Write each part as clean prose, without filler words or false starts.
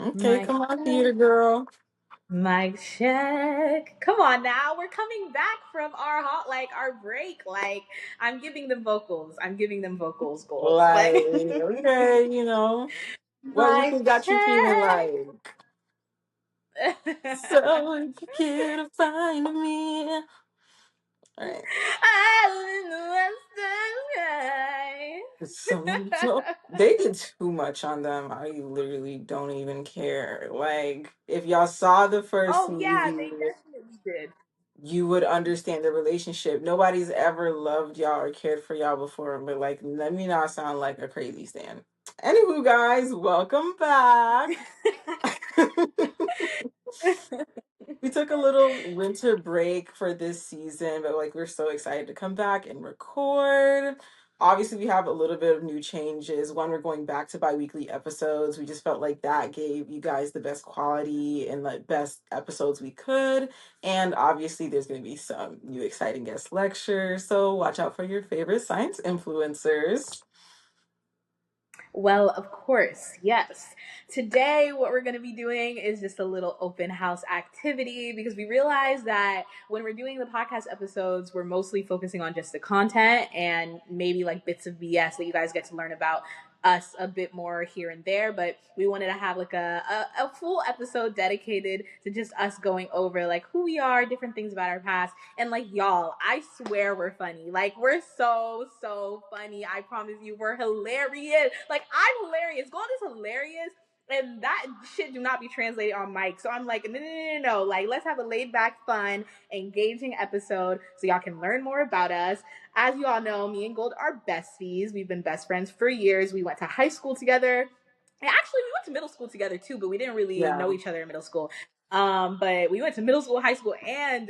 Okay, Mic come on, check. theater girl. Mic check. Come on now. We're coming back from our break. Like, I'm giving them vocals. I'm giving them vocals goals. Like, Like, okay, what mic weekend got you feeling check. like? So if you care to find me. All right. I in the western So sky. they did too much on them. I literally don't even care. Like, if y'all saw the first Oh yeah, movie, they definitely did. you would understand the relationship. Nobody's ever loved y'all or cared for y'all before, but like, let me not sound like a crazy stan. Anywho, guys, welcome back. We took a little winter break for this season, but like we're so excited to come back and record. Obviously, we have a little bit of new changes. One, we're going back to bi-weekly episodes. We just felt like that gave you guys the best quality and the best episodes we could. And obviously, there's going to be some new exciting guest lectures. So watch out for your favorite science influencers. Well, of course, yes. Today, what we're going to be doing is just a little open house activity because we realized that when we're doing the podcast episodes, we're mostly focusing on just the content and maybe like bits of BS that you guys get to learn about us a bit more here and there. But we wanted to have like a full episode dedicated to just us going over like who we are, different things about our past, and like y'all, I swear we're funny. Like we're so funny. I promise you, we're hilarious. Like I'm hilarious. Gold is hilarious. And that shit do not be translated on mic. So I'm like, no. Like, let's have a laid back, fun, engaging episode so y'all can learn more about us. As you all know, me and Gold are besties. We've been best friends for years. We went to high school together. And actually, we went to middle school together too, but we didn't really Yeah. know each other in middle school. But we went to middle school, high school, and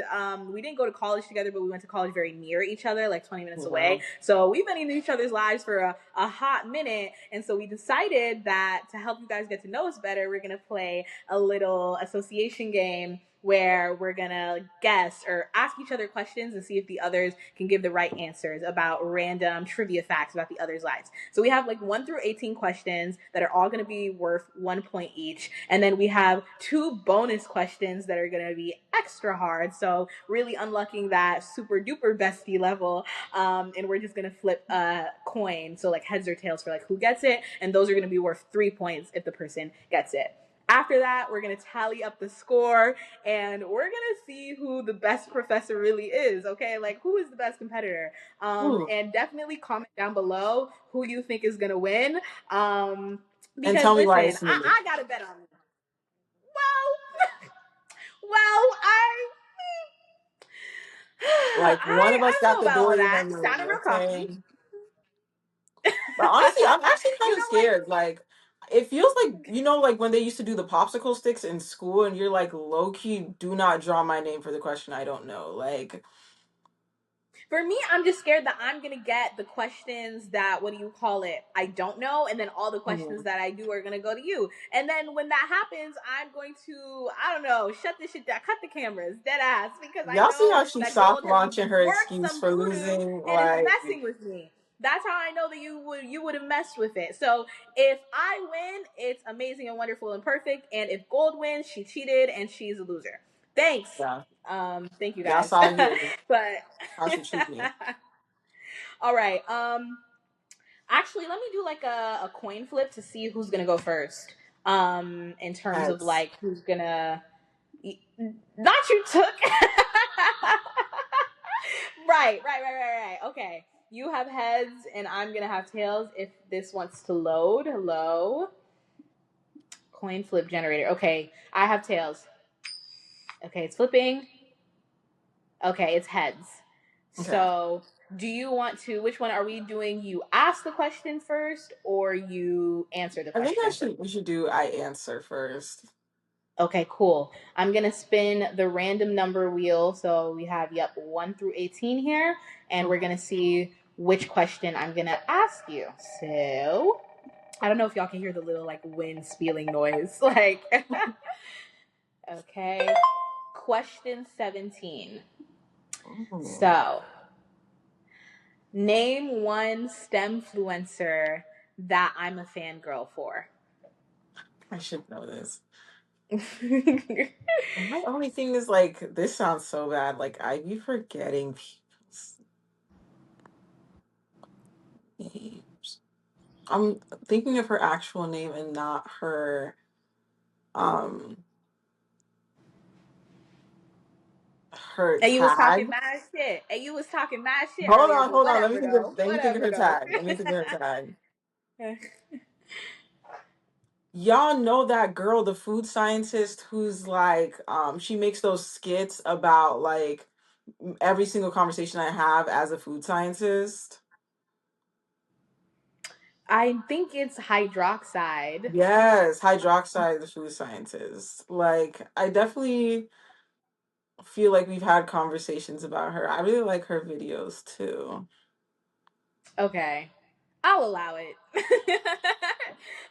we didn't go to college together, but we went to college very near each other, like 20 minutes Yeah. away. So we've been in each other's lives for a hot minute. And so we decided that to help you guys get to know us better, we're going to play a little association game where we're gonna guess or ask each other questions and see if the others can give the right answers about random trivia facts about the other's lives. So we have like 1 through 18 questions that are all gonna be worth 1 point each. And then we have 2 bonus questions that are gonna be extra hard. So really unlocking that super duper bestie level. And we're just gonna flip a coin. So like heads or tails for like who gets it. And those are gonna be worth 3 points if the person gets it. After that, we're going to tally up the score and we're going to see who the best professor really is, okay? Like, who is the best competitor? Ooh. And definitely comment down below who you think is going to win. And Because, tell me why listen, it's me. I got to bet on you. Well, Like one of us I don't got know the about all door, that. then me, Sounded real okay? cocky. But honestly, I'm actually You kind of know what? scared. Like, it feels like, like when they used to do the popsicle sticks in school, and you're like, low key, do not draw my name for the question I don't know. Like, For me, I'm just scared that I'm gonna get the questions that what do you call it? I don't know, and then all the questions mhm. that I do are gonna go to you. And then when that happens, I'm going to I don't know, shut this shit down, cut the cameras, dead ass, because I Y'all see know how she that soft Gold has launching her worked excuse some for voodoo losing? and is Like, messing with me. That's how I know that you would have messed with it. So if I win, it's amazing and wonderful and perfect. And if Gold wins, she cheated and she's a loser. Thanks. yeah, Thank you y'all guys. saw here But how she treat me. all right. Actually, let me do like a coin flip to see who's gonna go first. In terms of Heads. like who's gonna. Not you took. Right. Okay. You have heads, and I'm gonna have tails. If this wants to load, hello. Coin flip generator. Okay, I have tails. Okay, it's flipping. Okay, it's heads. Okay. So, do you want to? Which one are we doing? You ask the question first, or you answer the I think question first? we should do I answer first. Okay, cool. I'm gonna spin the random number wheel. So we have 1 through 18 here, and we're gonna see which question I'm gonna ask you. So I don't know if y'all can hear the little like wind spilling noise. Like, okay. Question 17. Ooh. So name one STEM influencer that I'm a fangirl for. I should know this. My only thing is like this sounds so bad. Like I be forgetting people's names. I'm thinking of her actual name and not um her And you was talking tag. mad shit. And you was talking mad shit Hold earlier, on, but hold on. whatever though. Let me think of Whatever her though. tag. Let me think of her tag. Y'all know that girl, the food scientist who's like she makes those skits about like every single conversation I have as a food scientist. I think it's hydroxide. Yes, hydroxide, the food scientist. Like, I definitely feel like we've had conversations about her. I really like her videos too. Okay. I'll allow it.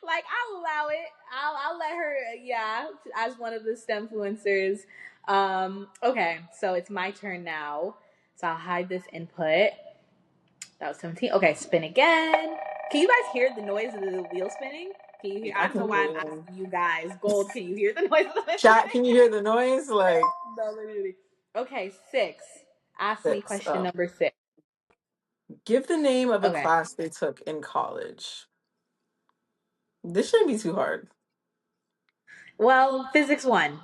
Like I'll allow it. I'll let her yeah, as one of the STEMfluencers. Okay, so it's my turn now. So I'll hide this input. That was 17. Okay, spin again. Can you guys hear the noise of the wheel spinning? Can you hear? I I don't know can why hear I'm you. asking you guys. Gold, can you hear the noise of the wheel Chat, spinning? can you hear the noise? Like, No, literally. Okay, 6. Ask me six. question Oh. number 6. Give the name of a Okay. class they took in college. This shouldn't be too hard. Well, physics 1.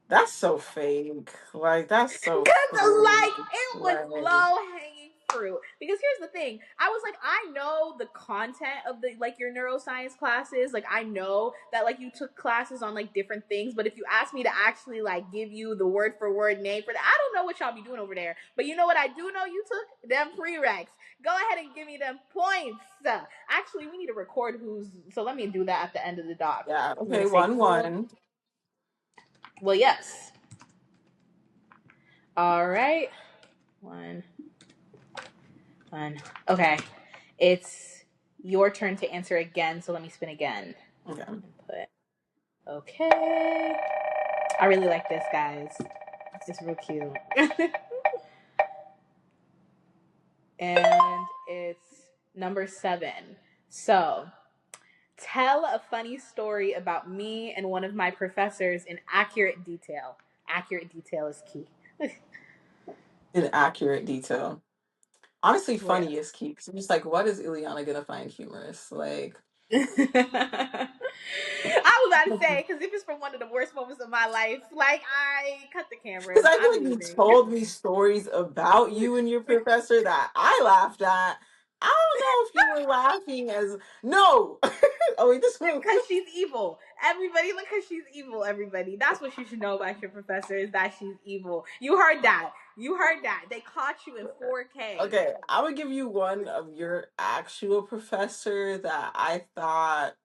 That's so fake. Like, that's so Like fake. it was Like, low hanging fruit because here's the thing, I was like, I know the content of the like your neuroscience classes, like I know that like you took classes on like different things, but if you ask me to actually like give you the word for word name for that, I don't know what y'all be doing over there. But you know what I do know, you took them prereqs. Go ahead and give me them points. Actually, we need to record who's, so let me do that at the end of the doc. yeah, I'm gonna okay, say 1-1. gold. Well, yes. All right. One. Okay. It's your turn to answer again, so let me spin again. Okay. Input. Okay. I really like this, guys. It's real cute. And it's number 7. So, tell a funny story about me and one of my professors in accurate detail. Accurate detail is key. In accurate detail. Honestly, Well, funny is key. 'Cause I'm just like, what is Ilyana gonna find humorous? Like, I was about to say, because if it's from one of the worst moments of my life, like I cut the because cameras. I feel I'm like you leaving. told me stories about you and your professor that I laughed at. I don't know if you were laughing as no. Oh wait, this one. Because she's evil. Everybody, look, because she's evil, everybody. That's what you should know about your professor, is that she's evil. You heard that. You heard that. They caught you in 4K. Okay, I would give you one of your actual professor that I thought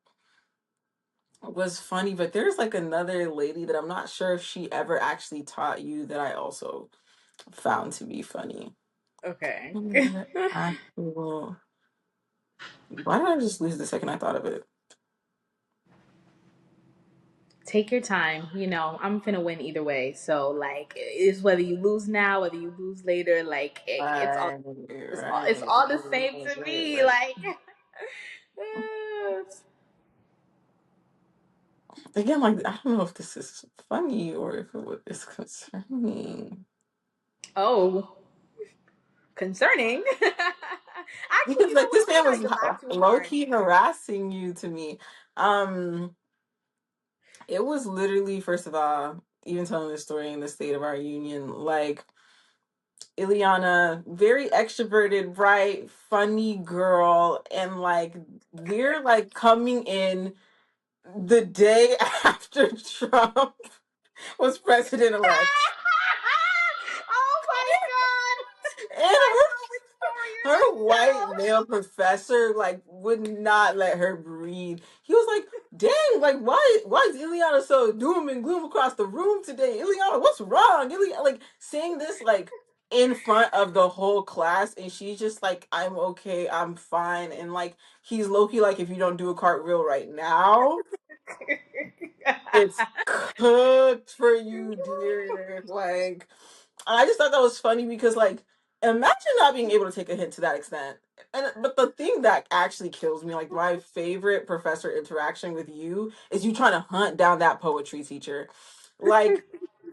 was funny, but there's like another lady that I'm not sure if she ever actually taught you that I also found to be funny. Okay. Actual. Why did I just lose the second I thought of it? Take your time. You know, I'm finna win either way. So, like, it's whether you lose now, whether you lose later. Like, it's all, Right, it's right, all the same to me. right. Like, Again, like I don't know if this is funny or if it's concerning. oh, concerning. Actually, Because you know like what? this Let me man not was even laugh too low hard. key harassing you to me. Um, it was literally first of all, even telling the story in the state of our union, like Ilyana, very extroverted, bright, funny girl, and like we're like coming in the day after Trump was president elect. Oh my god! And I know which story you're her gonna white male professor like would not let her breathe. He was like, dang, like why is Ileana so doom and gloom across the room today? Ileana, what's wrong? Ileana, like saying this like in front of the whole class, and she's just like, I'm okay, I'm fine. And like he's low-key like, if you don't do a cartwheel right now, it's tell. cooked for you, dear. Like I just thought that was funny because like Imagine not being able to take a hint to that extent. And but the thing that actually kills me, like my favorite professor interaction with you, is you trying to hunt down that poetry teacher. Like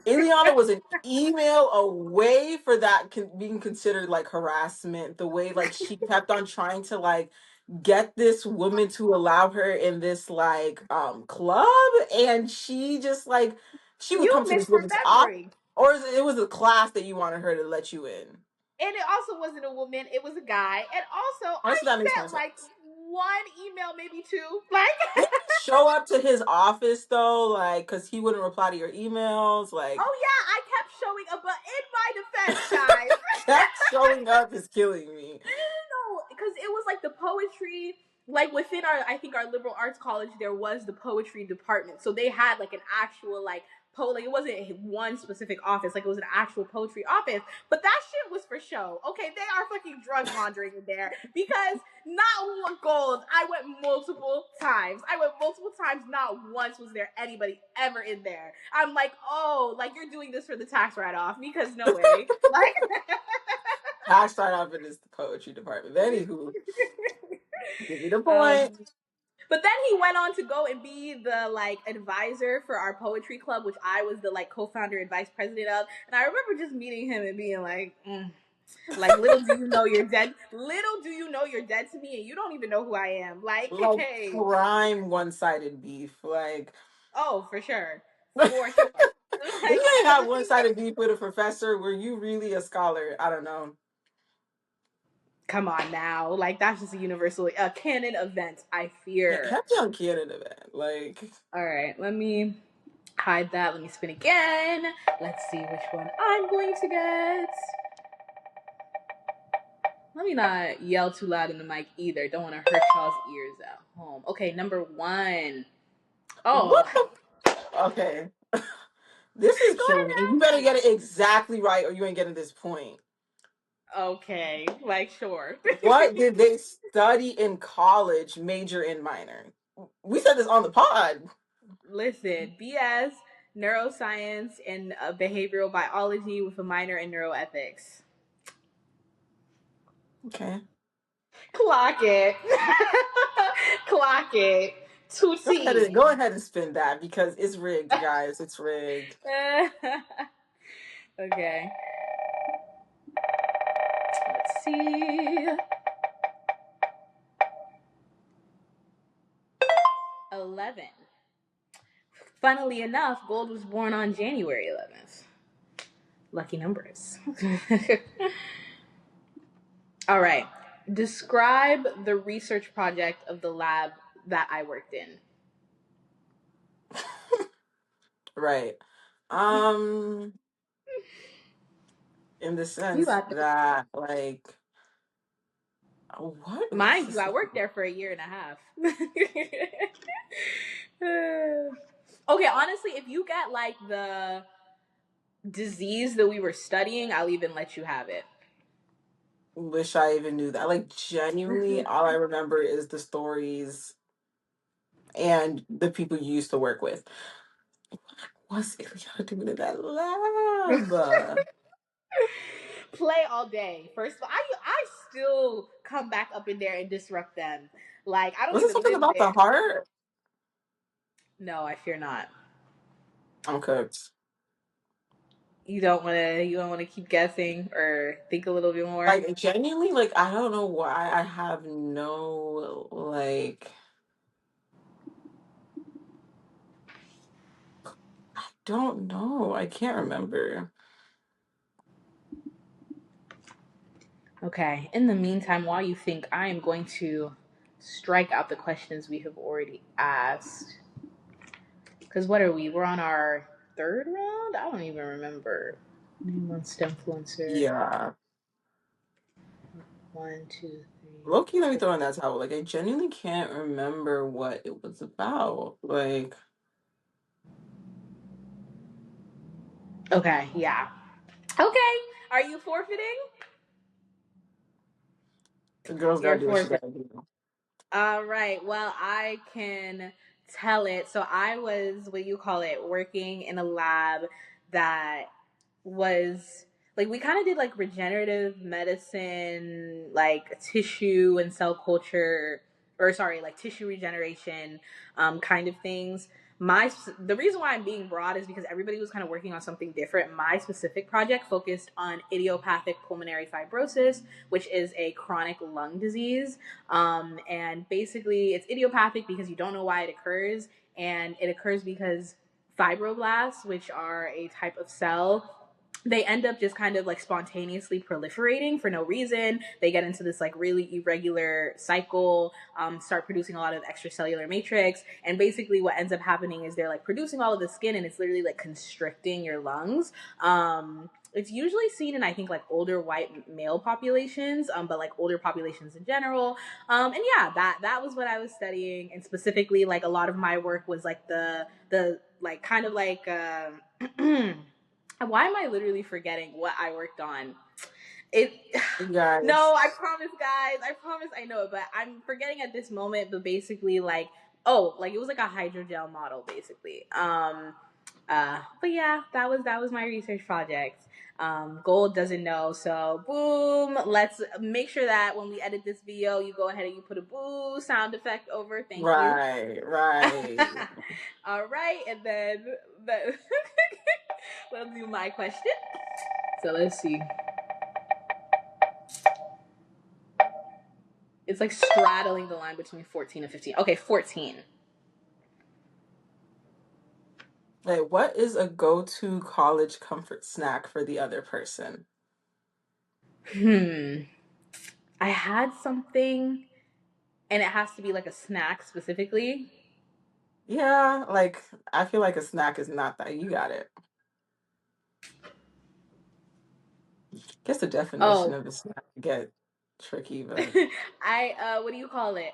Ilyana was an email away for that being considered like harassment. The way like she kept on trying to like get this woman to allow her in this like club, and she just like she would You come to this woman's op, misremembering. or it was a class that you wanted her to let you in. And it also wasn't a woman, it was a guy. And also, I Honestly, that makes more sent like sense. one email, maybe two. Like, Didn't you show up to his office though, like, cause he wouldn't reply to your emails, like. oh yeah, I kept showing up. But in my defense, guys, Kept showing up is killing me. no, because it was like the poetry, like within our, I think our liberal arts college, there was the poetry department, so they had like an actual like like it wasn't one specific office, like it was an actual poetry office. But that shit was for show. Okay, they are fucking drug laundering in there because not one gold. I went multiple times. Not once was there anybody ever in there. I'm like, oh, like you're doing this for the tax write off because no way, like. I started off in this poetry department. Anywho, give me the Um, point. but then he went on to go and be the like advisor for our poetry club, which I was the like co-founder and vice president of. And I remember just meeting him and being like, little do you know you're dead. Little do you know you're dead to me, and you don't even know who I am. Like, Like hey, prime one-sided beef. Like oh, for sure, if for sure. Like, you ain't have one-sided beef with a professor, were you really a scholar? I don't know. come on now, like that's just a universal a canon event. I fear. Kept on Canada, man. Like All right, let me hide that. Let me spin again. Let's see which one I'm going to get. Let me not yell too loud in the mic either. Don't want to hurt y'all's ears at home. Okay, number one. Oh, what the okay. This is go killing me. And you better get it exactly right or you ain't getting this point. ahead. Okay, like sure. What did they study in college, major and minor? We said this on the pod. Listen, BS, neuroscience, and behavioral biology with a minor in neuroethics. Okay. Clock it. Clock it. Tootsie. Go ahead and spin that because it's rigged, guys. It's rigged. Okay. Let's see. 11. Funnily enough, Gold was born on January 11th. Lucky numbers. All right. Describe the research project of the lab that I worked in. Right. In the You sense got this. that like what was Mind you, this? I worked there for a year and a half. Okay, honestly, if you get like the disease that we were studying, I'll even let you have it. Wish I even knew that. Like genuinely, all I remember is the stories and the people you used to work with. What's Ilyana doing in that lab? Play all day. First of all, I still come back up in there and disrupt them. Like I don't Was it even something live about the there. heart? No, I fear not. I'm cooked. You don't want to. You don't want to keep guessing or think a little bit more. Like genuinely, like I don't know why I have no like don't know. I can't remember. Okay. In the meantime, while you think, I am going to strike out the questions we have already asked. Because what are we? We're on our third round. I don't even remember. Name one STEMfluencer. Yeah. 1, 2, 3, Low key, let me 4. throw in that towel. Like I genuinely can't remember what it was about. Like Okay. Yeah. Okay. Are you forfeiting? the girl's You're gotta do what she forfeiting. gotta do. All right. Well, I can tell it. So I was, what you call it, working in a lab that was like we kind of did like regenerative medicine, like tissue and cell culture, or sorry, like tissue regeneration, kind of things. The reason why I'm being broad is because everybody was kind of working on something different. My specific project focused on idiopathic pulmonary fibrosis, which is a chronic lung disease. And basically, it's idiopathic because you don't know why it occurs, and it occurs because fibroblasts, which are a type of cell, they end up just kind of like spontaneously proliferating for no reason. They get into this like really irregular cycle, start producing a lot of extracellular matrix, and basically what ends up happening is they're like producing all of the skin, and it's literally like constricting your lungs. It's usually seen in, I think, like older white male populations, but like older populations in general. And yeah, that was what I was studying, and specifically like a lot of my work was like the like kind of like why am I literally forgetting what I worked on? It You no, guys. I promise, guys. I promise I know it, but I'm forgetting at this moment. But basically, like, oh, like it was like a hydrogel model, basically. But yeah, that was my research project. Gold doesn't know, so boom. Let's make sure that when we edit this video, you go ahead and you put a boo sound effect over. Thank you. Right, right. All right, and then the we'll do my question. So let's see. It's like straddling the line between 14 and 15. Okay, 14. Hey, what is a go-to college comfort snack for the other person? Hmm. I had something, and it has to be like a snack specifically. Yeah, like I feel like a snack is not that. You got it. Guess the definition Oh, of a snack get tricky, but what do you call it?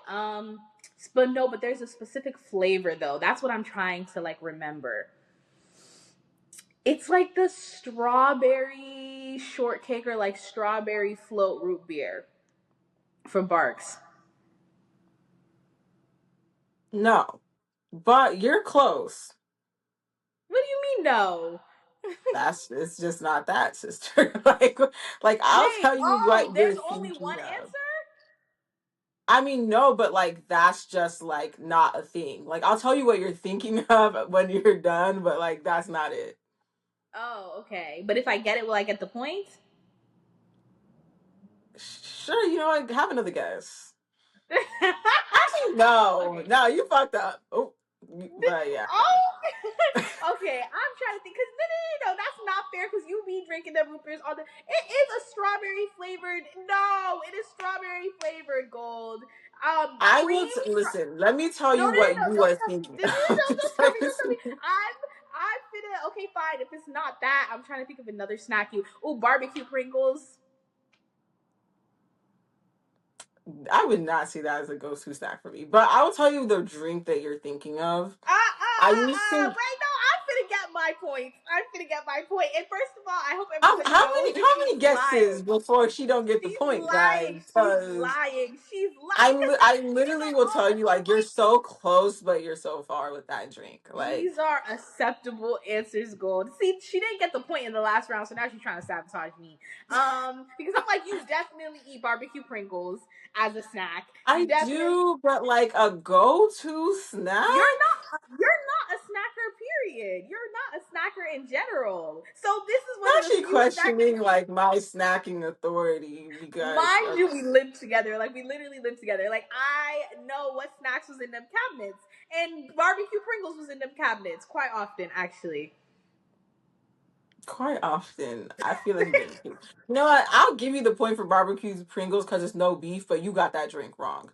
But no, but there's a specific flavor though. That's what I'm trying to like remember. It's like the strawberry shortcake or like strawberry float root beer from Barks. no. But you're close. What do you mean no? That's it's just not that, sister. Like I'll Wait, tell you oh, what you're there's only thinking one of. answer? I mean, no, but like that's just like not a thing. Like I'll tell you what you're thinking of when you're done, but like that's not it. Oh, okay. But if I get it, will I get the point? Sure, you know what? Have another guess. Actually, no, Okay. no, you fucked up. Oh, but yeah. Oh, okay. I'm trying to think because no, that's not fair because you be drinking the root beers all the. It is a strawberry flavored. No, it is strawberry flavored gold. I will Cream. listen. Let me tell No, you no, no, what no. you Don't are tell me. thinking No, no, no, of. don't tell me. Don't tell me. I'm finna. Okay, fine. If it's not that, I'm trying to think of another snack. Oh, barbecue Pringles. I would not see that as a go-to snack for me. But I will tell you the drink that you're thinking of. I used to. Wait, no, I'm finna get my point. I'm finna get my point. And first of all, I hope How, everybody how knows many that how she's many guesses lying. before she don't get the She's point, guys? lying. She's Because lying. She's lying. Because I these literally are will all tell you like you're so close, but you're so far with that drink. Like these are acceptable answers, Gold. See, she didn't get the point in the last round, so now she's trying to sabotage me. Because I'm like, you definitely eat barbecue Pringles as a snack. You I definitely do, but like a go-to snack. you're not a snacker, period. You're not a snacker in general. So this is one I'm of the actually few snacks. questioning like my snacking authority because Mind you, we lived together. Like we literally lived together. Like I know what snacks was in them cabinets, and barbecue Pringles was in them cabinets quite often, actually. quite often I feel like you're getting too. You know what? I'll give you the point for barbecue Pringles because it's no beef, but you got that drink wrong.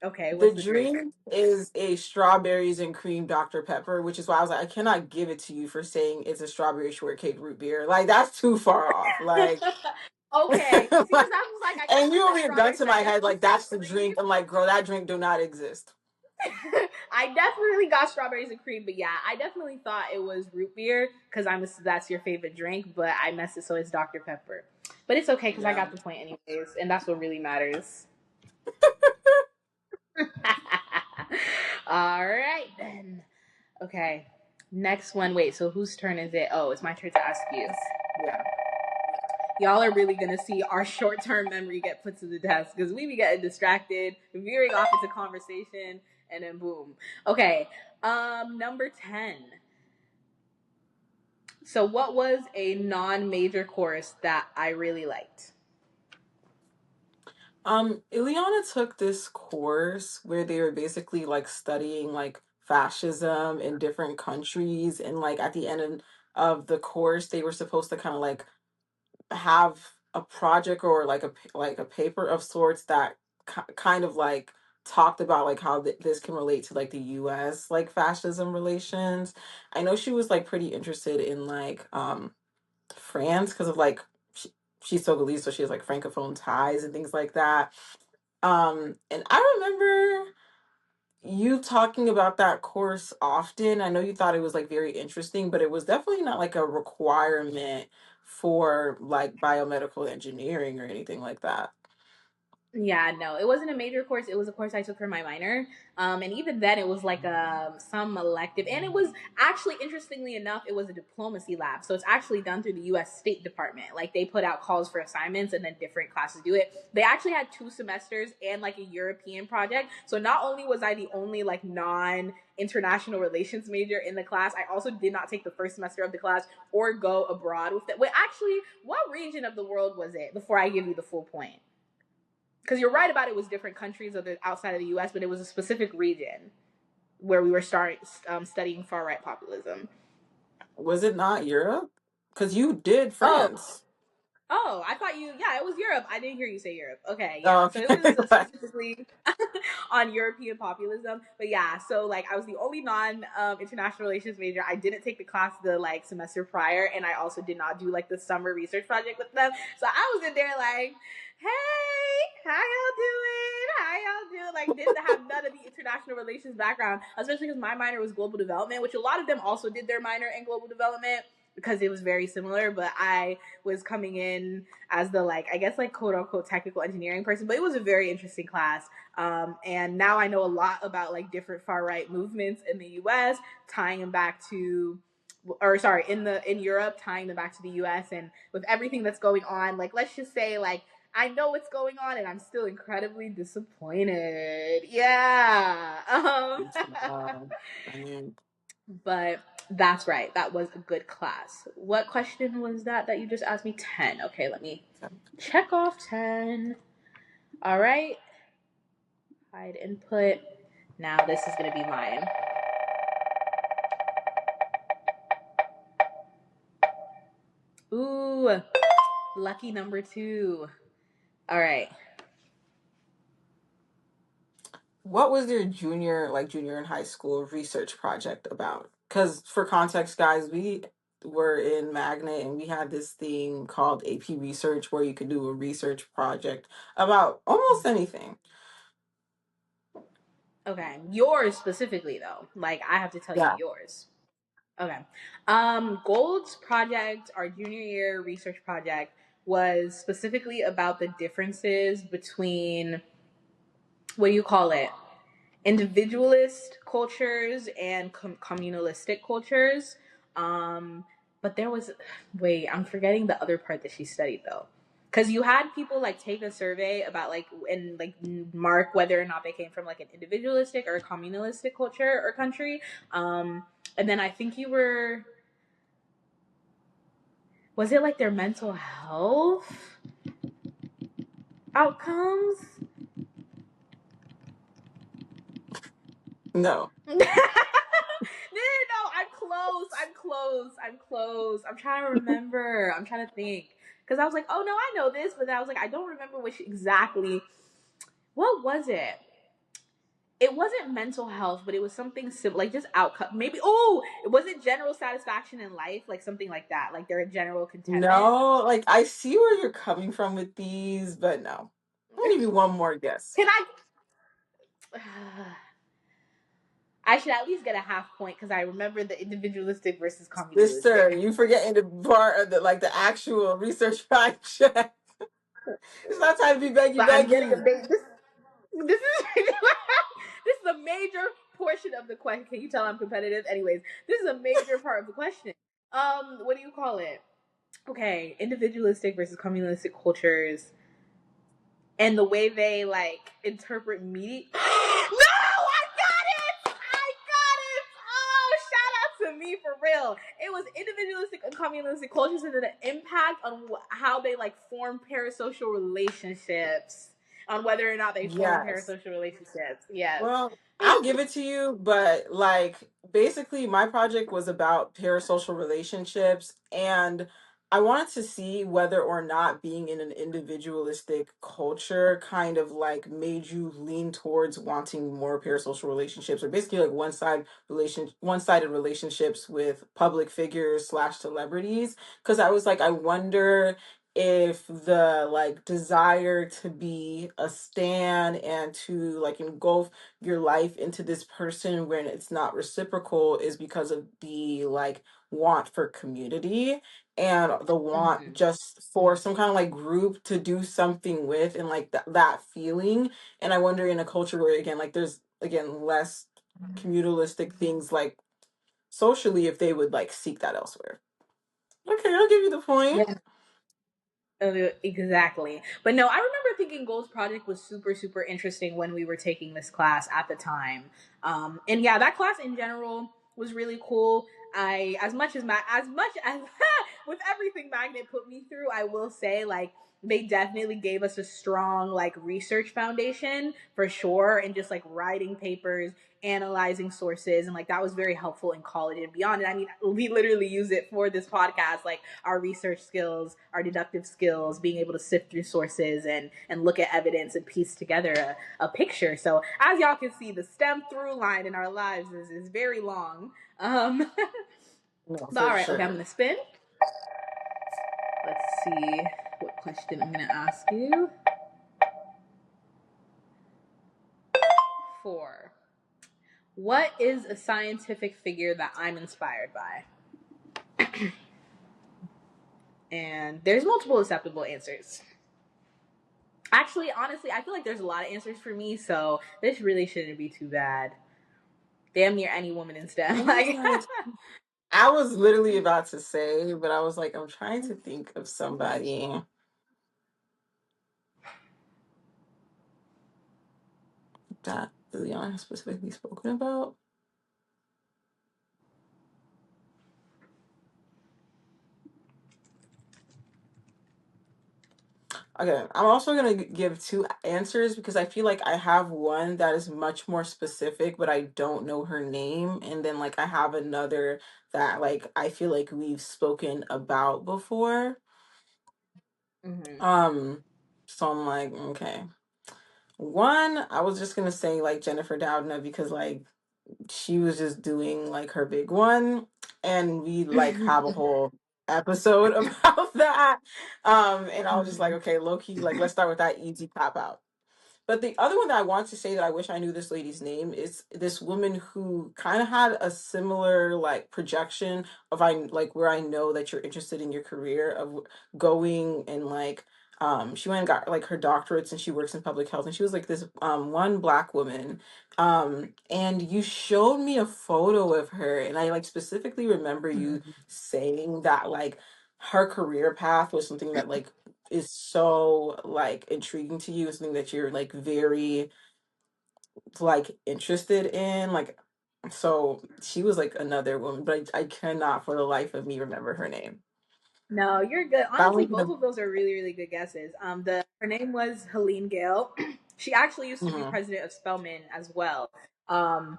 Okay, The what's the drink? drink is a strawberries and cream Dr. Pepper, which is why I was like, I cannot give it to you for saying it's a strawberry shortcake root beer. Like that's too far off. Like, Okay, see, because like, I was like, I and guess you you over said here gun strawberries, to and I my head definitely like said that's the cream. drink. I'm like, girl, that drink do not exist. I definitely got strawberries and cream, but yeah, I definitely thought it was root beer because that's your favorite drink, but I messed it so it's Dr. Pepper. But it's okay because I Yeah. got the point anyways, and that's what really matters. All right then. Okay. Next one. Wait. So whose turn is it? Oh, it's my turn to ask you. Yeah. Y'all are really gonna see our short-term memory get put to the test because we be getting distracted, veering off into conversation, and then boom. Okay, number 10. So, what was a non-major course that I really liked? Ilyana took this course where they were basically like studying like fascism in different countries, and like at the end of the course, they were supposed to kind of like have a project or like like a paper of sorts that kind of like talked about like how this can relate to like the US like fascism relations. I know she was like pretty interested in like France because of like she's Togolese, so she has like francophone ties and things like that. And I remember you talking about that course often. I know you thought it was like very interesting, but it was definitely not like a requirement for like biomedical engineering or anything like that. Yeah, no, it wasn't a major course. It was a course I took for my minor, and even then, it was like some elective, and it was actually, interestingly enough, it was a diplomacy lab. So it's actually done through the U.S. State Department. Like they put out calls for assignments, and then different classes do it. They actually had 2 semesters and like a European project. So not only was I the only like non international relations major in the class, I also did not take the first semester of the class or go abroad with it. Wait, actually, what region of the world was it? Before I give you the full point, because you're right about it was different countries of the outside of the U.S., but it was a specific region where we were studying far right populism. Was it not Europe? Because you did Oh, France. oh, I thought you. Yeah, it was Europe. I didn't hear you say Europe. Okay, Oh, yeah. So it was okay. specifically on European populism. But yeah, so like I was the only non international relations major. I didn't take the class the like semester prior, and I also did not do like the summer research project with them. So I was in there like, hey, how y'all doing? How y'all doing? Like didn't have none of the international relations background, especially because my minor was global development, which a lot of them also did their minor in global development because it was very similar. But I was coming in as the like I guess like quote unquote technical engineering person. But it was a very interesting class. And now I know a lot about like different far right movements in the U.S., tying them back to, or sorry, in Europe, tying them back to the U.S. And with everything that's going on, like let's just say like I know what's going on, and I'm still incredibly disappointed. Yeah. Wow. I mean, But that's right. That was a good class. What question was that you just asked me? 10. Okay, let me check off 10. All right. Hide input. Now this is going to be mine. Ooh, lucky number 2. All right. what was your junior in high school research project about? Because for context, guys, we were in Magnet and we had this thing called AP Research where you could do a research project about almost anything. Okay. Yours specifically, though. Like, I have to tell you Yeah. yours. Okay. Gold's project, our junior year research project, was specifically about the differences between, what do you call it? Individualist cultures and communalistic cultures. Um, but there was, wait, I'm forgetting the other part that she studied though. Because you had people like take a survey about like and like mark whether or not they came from like an individualistic or a communalistic culture or country. And then I think you were, was it like their mental health outcomes? No. No, I'm close. I'm close. I'm close. I'm trying to remember. I'm trying to think. Because I was like, oh no, I know this, but then I was like, I don't remember which exactly. What was it? It wasn't mental health, but it was something simple, like just outcome. Maybe, oh, it wasn't general satisfaction in life, like something like that. Like their general contentment. No, like I see where you're coming from with these, but no. I'll give you one more guess. Can I? I should at least get a half point because I remember the individualistic versus Sister, communalistic. you forgetting the part of the like the actual research project. It's not time to be beggy But I'm getting a beggy. big. This is this is a major portion of the question. Can you tell I'm competitive? Anyways, this is a major part of the question. What do you call it? okay, individualistic versus communalistic cultures and the way they like interpret media. No, I got it! I got it! Oh, shout out to me for real. It was individualistic and communalistic cultures and then the impact on how they like form parasocial relationships, on whether or not they form Yes. parasocial relationships. Yes. Well, I'll give it to you, but like basically my project was about parasocial relationships, and I wanted to see whether or not being in an individualistic culture kind of like made you lean towards wanting more parasocial relationships, or basically like one-sided relationships with public figures slash celebrities. Because I was like, I wonder if the like desire to be a stan and to like engulf your life into this person when it's not reciprocal is because of the like want for community and the want Mm-hmm. just for some kind of like group to do something with, and like that feeling. And I wonder, in a culture where again like there's again less communalistic things like socially, if they would like seek that elsewhere. Okay, I'll give you the point. Yeah. Exactly. But no, I remember thinking Gold's project was super, super interesting when we were taking this class at the time. And yeah, that class in general was really cool. I, as much as with everything Magnet put me through, I will say like they definitely gave us a strong like research foundation for sure, and just like writing papers, analyzing sources, and like that was very helpful in college and beyond. And I mean, we literally use it for this podcast, like our research skills, our deductive skills, being able to sift through sources and look at evidence and piece together a picture. So as y'all can see, the STEM through line in our lives is very long. No, But for all right, okay, I'm sure. gonna spin. Let's see what question I'm gonna ask you. 4. What is a scientific figure that I'm inspired by? And there's multiple acceptable answers. Actually, honestly, I feel like there's a lot of answers for me, so this really shouldn't be too bad. Damn near any woman in I STEM. was Like, like, I was literally about to say, but I was like, I'm trying to think of somebody that Ilyana has specifically spoken about. Okay, I'm also gonna give two answers because I feel like I have one that is much more specific, but I don't know her name, and then like I have another that like I feel like we've spoken about before. mm-hmm. Um, so I'm like, okay. One, I was just gonna say like Jennifer Doudna because like she was just doing like her big one, and we like have a whole episode about that. And I was just like, okay, low key, like let's start with that easy pop out. But the other one that I want to say that I wish I knew this lady's name is this woman who kind of had a similar like projection of I like where I know that you're interested in your career of going and like she went and got like her doctorates and she works in public health, and she was like this one black woman, and you showed me a photo of her, and I like specifically remember you saying that like her career path was something that like is so like intriguing to you, something that you're like very like interested in, like, so she was like another woman, but I cannot for the life of me remember her name. No, you're good. That Honestly, was both of those are really, really good guesses. The her name was Helene Gale. She actually used to be mhm. president of Spelman as well. Um,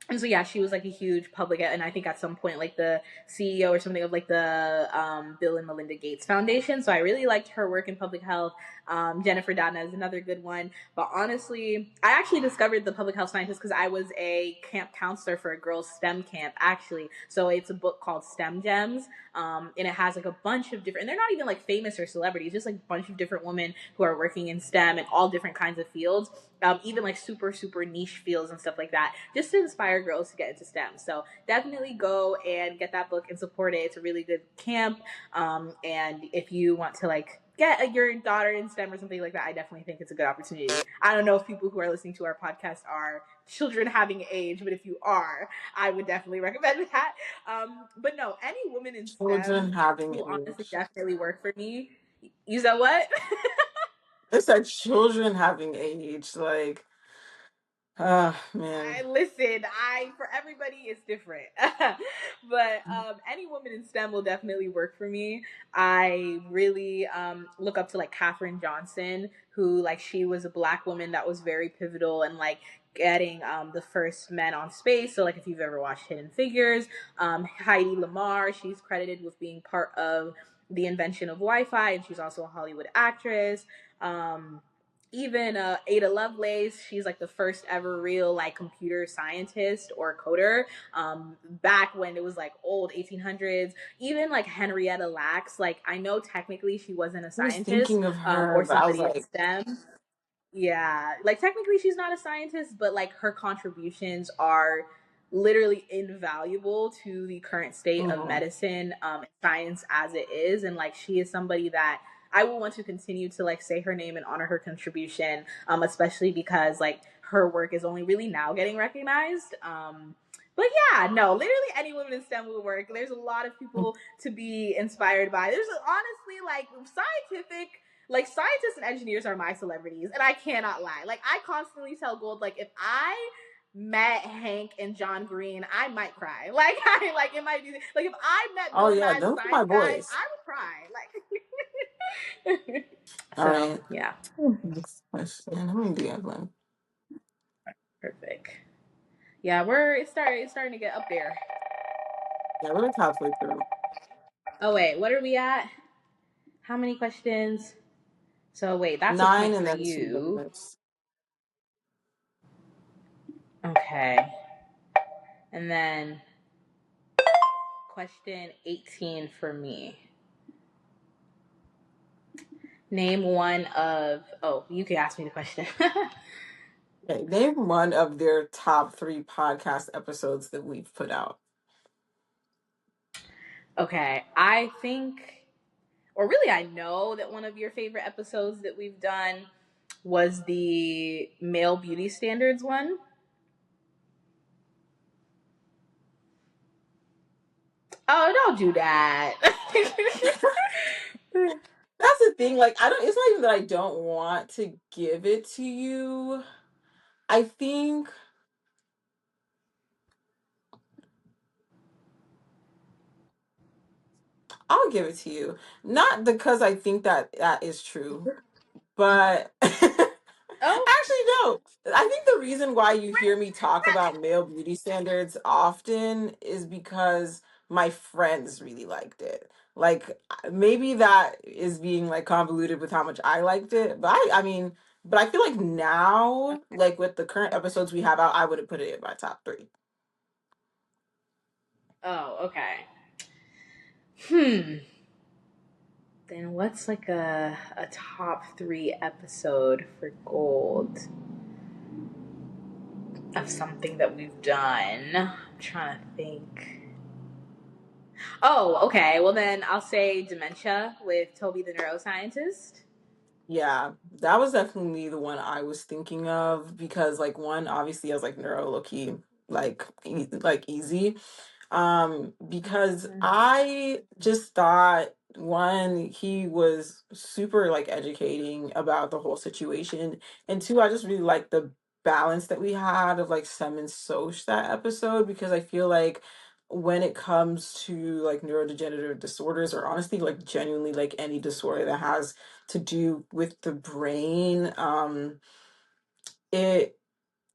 and so yeah, she was like a huge public, and I think at some point like the CEO or something of like the Bill and Melinda Gates Foundation. So I really liked her work in public health. Jennifer Doudna is another good one. But honestly, I actually discovered the public health scientist because I was a camp counselor for a girls' STEM camp actually. So it's a book called STEM Gems, and it has like a bunch of different, and they're not even like famous or celebrities, just like a bunch of different women who are working in STEM and all different kinds of fields, even like super, super niche fields and stuff like that, just to inspire girls to get into STEM. So definitely go and get that book and support it. It's a really good camp. And if you want to like get your daughter in STEM or something like that, I definitely think it's a good opportunity. I don't know if people who are listening to our podcast are children having age, but if you are, I would definitely recommend that. But no, any woman in STEM Children having will honestly age. definitely work for me. You said what? It's like children having age. Like, man. I listen. I for everybody it's different, but any woman in STEM will definitely work for me. I really look up to like Katherine Johnson, who like she was a Black woman that was very pivotal in like getting the first men on space. So like if you've ever watched Hidden Figures, Heidi Lamar, she's credited with being part of the invention of Wi-Fi, and she's also a Hollywood actress. Even Ada Lovelace, she's like the first ever real like computer scientist or coder, back when it was like old 1800s. Even like Henrietta Lacks, like I know technically she wasn't a I was scientist, thinking of her, or but I was somebody in like, STEM. Yeah, like technically she's not a scientist, but like her contributions are literally invaluable to the current state of mhm. medicine, science as it is. And like she is somebody that I will want to continue to like say her name and honor her contribution, especially because like her work is only really now getting recognized. But yeah, no, literally any woman in STEM will work. There's a lot of people to be inspired by. There's honestly like scientific, like scientists and engineers are my celebrities, and I cannot lie. Like I constantly tell Gold, like if I met Hank and John Green, I might cry. Like I like it might be like if I met Oh Bill yeah, Nye the those are my Science Guy, boys. I would cry. Like All so right. yeah, Next question. How many do you have left? perfect. Yeah, it's starting to get up there. Yeah, we're like halfway through. Oh wait, what are we at? How many questions? So wait, that's a 9 point and for then 2 you. minutes. Okay. And then question 18 for me. Name one of. Oh, you can ask me the question. Okay, name one of their top 3 podcast episodes that we've put out. Okay, I think, or really, I know that one of your favorite episodes that we've done was the male beauty standards one. Oh, don't do that. That's the thing. Like, I don't. It's not even that I don't want to give it to you. I think I'll give it to you. Not because I think that that is true, but Oh, actually, no. I think the reason why you hear me talk about male beauty standards often is because my friends really liked it. Like maybe that is being like convoluted with how much I liked it, but I mean, but I feel like now, like with the current episodes we have out, I would have put it in my top 3. oh, okay. Hmm. Then what's like a top three episode for Gold of something that we've done? I'm trying to think. Oh, okay. Well, then I'll say Dementia with Toby the neuroscientist. Yeah, that was definitely the one I was thinking of because like one obviously I was like neuro low key like easy because I just thought one he was super like educating about the whole situation, and two I just really liked the balance that we had of like Sem and Soch that episode because I feel like when it comes to like neurodegenerative disorders or honestly like genuinely like any disorder that has to do with the brain, it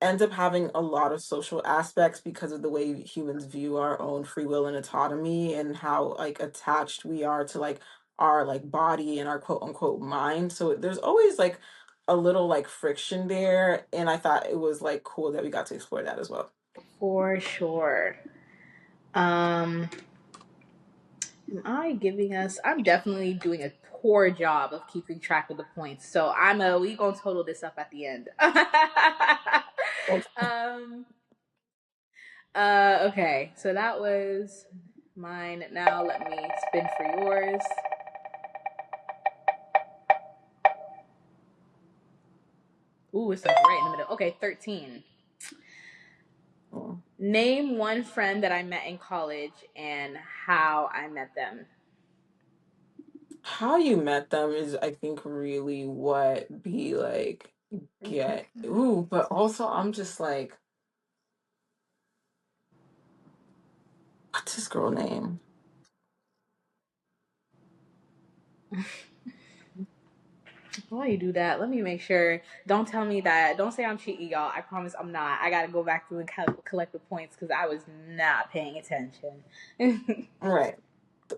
ends up having a lot of social aspects because of the way humans view our own free will and autonomy and how like attached we are to like our like body and our quote unquote mind. So there's always like a little like friction there, and I thought it was like cool that we got to explore that as well. For sure. Um, am I giving us? I'm definitely doing a poor job of keeping track of the points. So we gonna total this up at the end. um. Okay. So that was mine. Now let me spin for yours. Ooh, it's like right in the middle. Okay, 13. Mm. Name one friend that I met in college and how I met them. How you met them is, I think, really what be like get. Ooh, but also I'm just like, what's this girl name? Why you do that? Let me make sure. Don't tell me that. Don't say I'm cheating, y'all. I promise I'm not. I gotta go back through and collect the points because I was not paying attention. All right.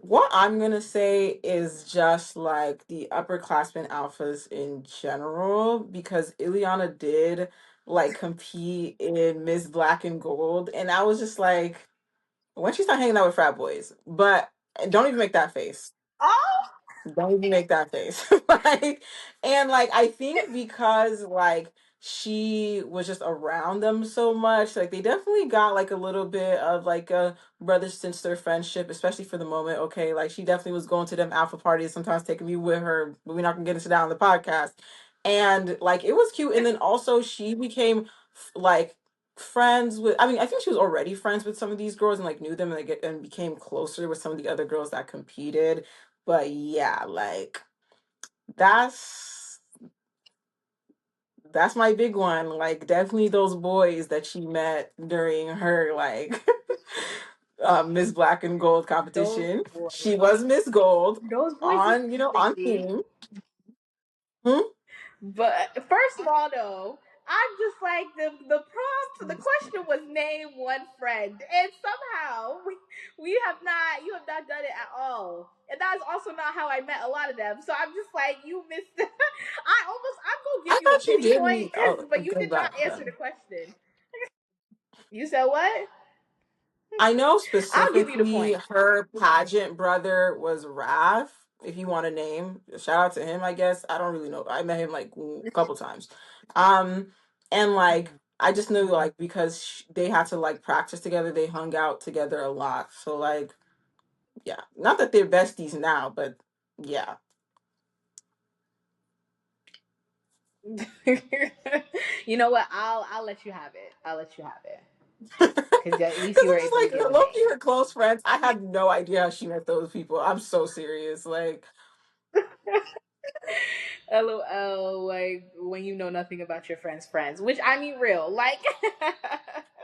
What I'm gonna say is just like the upperclassmen alphas in general, because Ilyana did like compete in Miss Black and Gold, and I was just like, when she started hanging out with frat boys, but don't even make that face. Oh, Don't even make that face. Like, and like I think because like she was just around them so much, like they definitely got like a little bit of like a brother sister friendship, especially for the moment. Okay, like she definitely was going to them alpha parties, sometimes taking me with her, but we're not gonna get into that on the podcast. And like it was cute. And then also she became like friends with, I mean, I think she was already friends with some of these girls and like knew them and like and became closer with some of the other girls that competed. But yeah, like that's that's my big one. Like definitely those boys that she met during her like Miss Black and Gold those competition. boys. She was Miss Gold Those boys is on, on crazy. theme. Hmm? But first of all, though, I'm just like the prompt. The question was name one friend, and somehow we have not. You have not done it at all, and that is also not how I met a lot of them. So I'm just like you missed. I'm gonna give I you a thought you pity did point, meet a but you good did not black answer the friend. question. You said what? I know I'll give you the specifically point. her pageant brother was Raph. If you want a name, shout out to him. I guess I don't really know. I met him like a couple times, um, and like I just knew like because they had to like practice together. They hung out together a lot. So like yeah, not that they're besties now, but yeah. You know what? I'll let you have it. I'll let you have it Because because at I'm least you were able to just give like a Loki, name. her close friends. I had no idea how she met those people. I'm so serious. LOL, like when you know nothing about your friends' friends, which I mean, real. Like,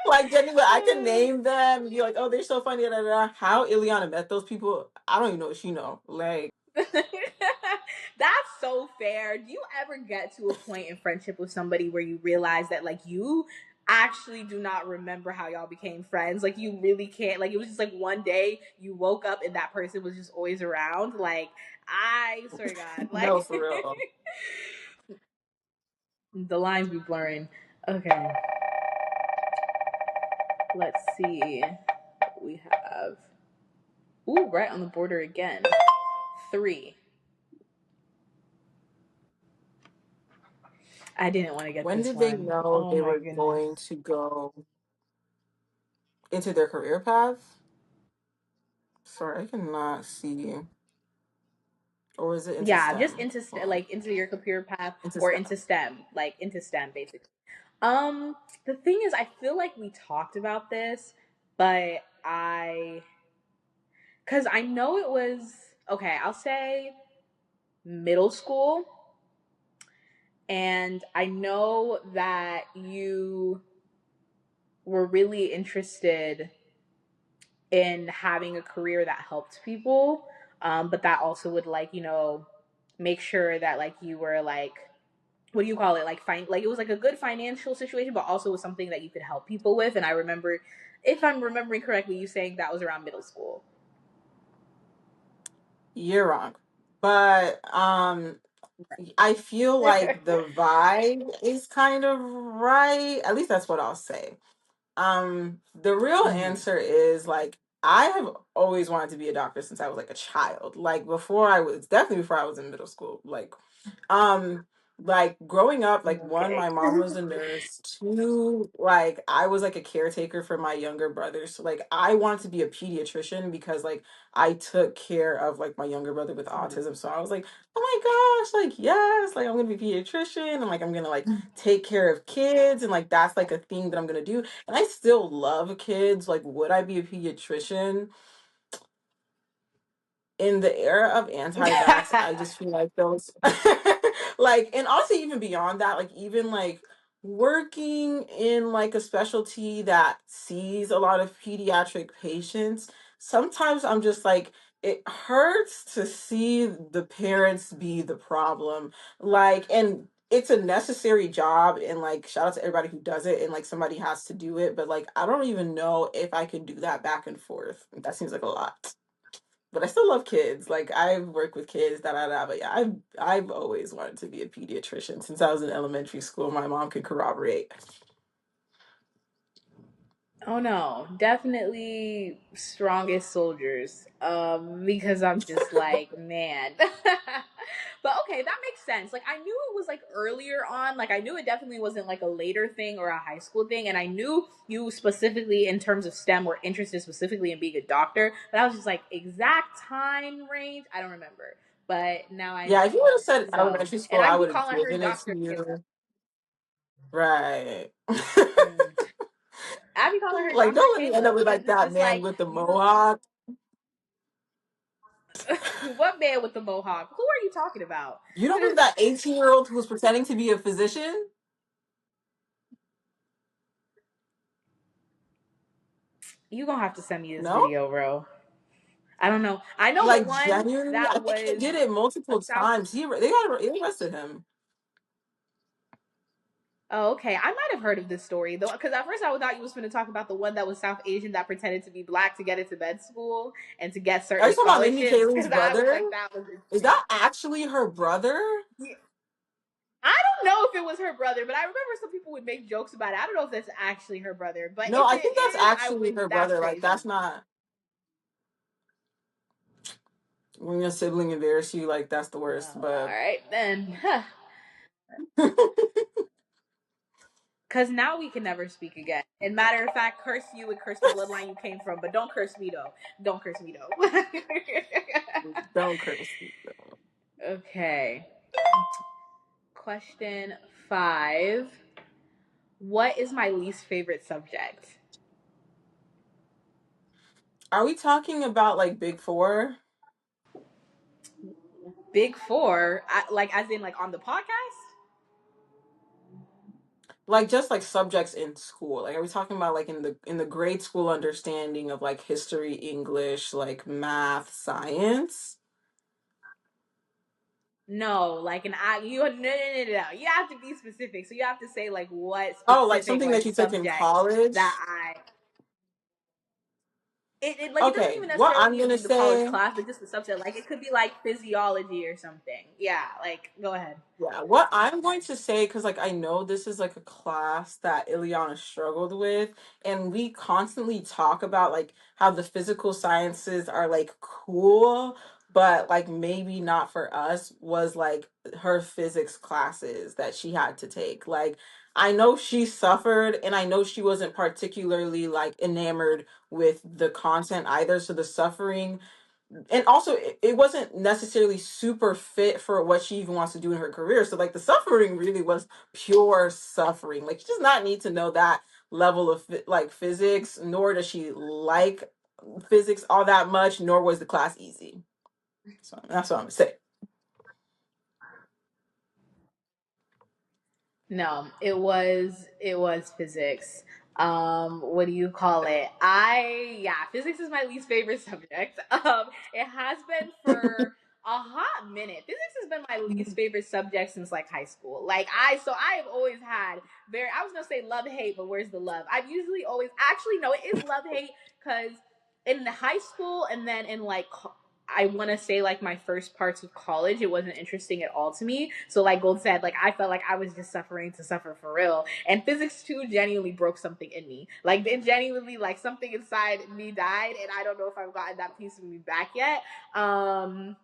Like genuinely, I can name them and be like, oh, they're so funny. Da, da, da. How Ileana met those people, I don't even know if she know. Like, that's so fair. Do you ever get to a point in friendship with somebody where you realize that, like, you actually do not remember how y'all became friends? Like, you really can't. Like, it was just like one day you woke up and that person was just always around. Like, I swear to God, no, like, for real. the lines be blurring. Okay, let's see. We have. Ooh, right on the border again. 3. I didn't want to get When this did they one. know Oh they my were goodness. going to go into their career path? Sorry, I cannot see. Or is it into Yeah, just STEM? into Hold on. like into your computer path Into or STEM. into STEM, like into STEM basically. Um, the thing is, I feel like we talked about this, but because I know it was okay. I'll say middle school, and I know that you were really interested in having a career that helped people, but that also would like make sure that like you were like what do you call it like like it was like a good financial situation but also was something that you could help people with. And I remember, if I'm remembering correctly, you saying that was around middle school. You're wrong. But I feel like the vibe is kind of right. At least that's what I'll say. The real Mhm. answer is like I have always wanted to be a doctor since I was like a child. Like before I was definitely before I was in middle school. Like, um, Like growing up, like one, Okay. my mom was a nurse. Two, like I was like a caretaker for my younger brother. So like I wanted to be a pediatrician because like I took care of like my younger brother with autism. So I was like, oh my gosh, like yes, like I'm gonna be a pediatrician and like I'm gonna like take care of kids and like that's like a thing that I'm gonna do. And I still love kids. Like, would I be a pediatrician? In the era of anti-vax, I just feel like those like, and also even beyond that, like even like working in like a specialty that sees a lot of pediatric patients, sometimes I'm just like it hurts to see the parents be the problem. Like, and it's a necessary job and like shout out to everybody who does it and like somebody has to do it, but like I don't even know if I can do that back and forth. That seems like a lot, but I still love kids. Like I've worked with kids, da da da. But yeah, I've always wanted to be a pediatrician since I was in elementary school. My mom could corroborate. Oh no, definitely strongest soldiers. Because I'm just like, man. But okay, that makes sense. Like I knew it was like earlier on, like I knew it definitely wasn't like a later thing or a high school thing, and I knew you specifically in terms of STEM were interested specifically in being a doctor, but I was just like exact time range, I don't remember. But now I Yeah, if you would know. have said So, elementary and school, I I'd be would have calling her given it to Dr. Kayla. you. Right. Mm. I'd be calling her Like, Dr. don't let me end up Kayla with because like it's that just man like with the you. mohawk. What man with the mohawk? Who are you talking about? You don't remember that 18-year-old who was pretending to be a physician? You gonna have to send me this No? video, bro. I don't know. I know the Like one genuinely, I that think he was did it a multiple South. times. They arrested him. Oh, okay. I might have heard of this story though, because at first I thought you was going to talk about the one that was South Asian that pretended to be black to get into med school and to get Are certain you talking about Mindy scholarships. Kaling's Because I was brother? like, that was Is insane. that actually her brother? Yeah. I don't know if it was her brother, but I remember some people would make jokes about it. I don't know if that's actually her brother, but No, if I it think that's is, I actually would. her That's brother. Like crazy. that's not when your sibling embarrass you, like that's the worst. Oh, all But right then. Because now we can never speak again. And matter of fact, curse you and curse the bloodline you came from, but don't curse me though. Don't curse me though. don't curse me. Okay. Question 5. What is my least favorite subject? Are we talking about like Big Four? Big Four, like as in like on the podcast? Like just like subjects in school? Like are we talking about like in the grade school understanding of like history, English, like math, science? No, like an I you no no no no. No. You have to be specific. So you have to say like what Oh, like specific something like that you took in subject that college? I it like it doesn't Okay, even what necessarily I'm need to gonna be the college say, class, but just the subject. Like it could be like physiology or something. Yeah, like go ahead. yeah, what I'm going to say, because like I know this is like a class that Ilyana struggled with, and we constantly talk about like how the physical sciences are like cool, but like maybe not for us, was like her physics classes that she had to take. Like I know she suffered, and I know she wasn't particularly like enamored with the content either, so the suffering, and also it wasn't necessarily super fit for what she even wants to do in her career. So like the suffering really was pure suffering. Like she does not need to know that level of like physics, nor does she like physics all that much, nor was the class easy. So that's what I'm gonna say. No, it was physics. What do you call it? Physics is my least favorite subject. It has been for a hot minute. Physics has been my least favorite subject since like high school. I have always had I was gonna say love hate, but where's the love? I've usually always actually no, it is love hate because in high school and then in like I want to say like my first parts of college, it wasn't interesting at all to me. So like Gold said, like I felt like I was just suffering to suffer for real. And physics too genuinely broke something in me. Like it genuinely like something inside me died, and I don't know if I've gotten that piece of me back yet. Um,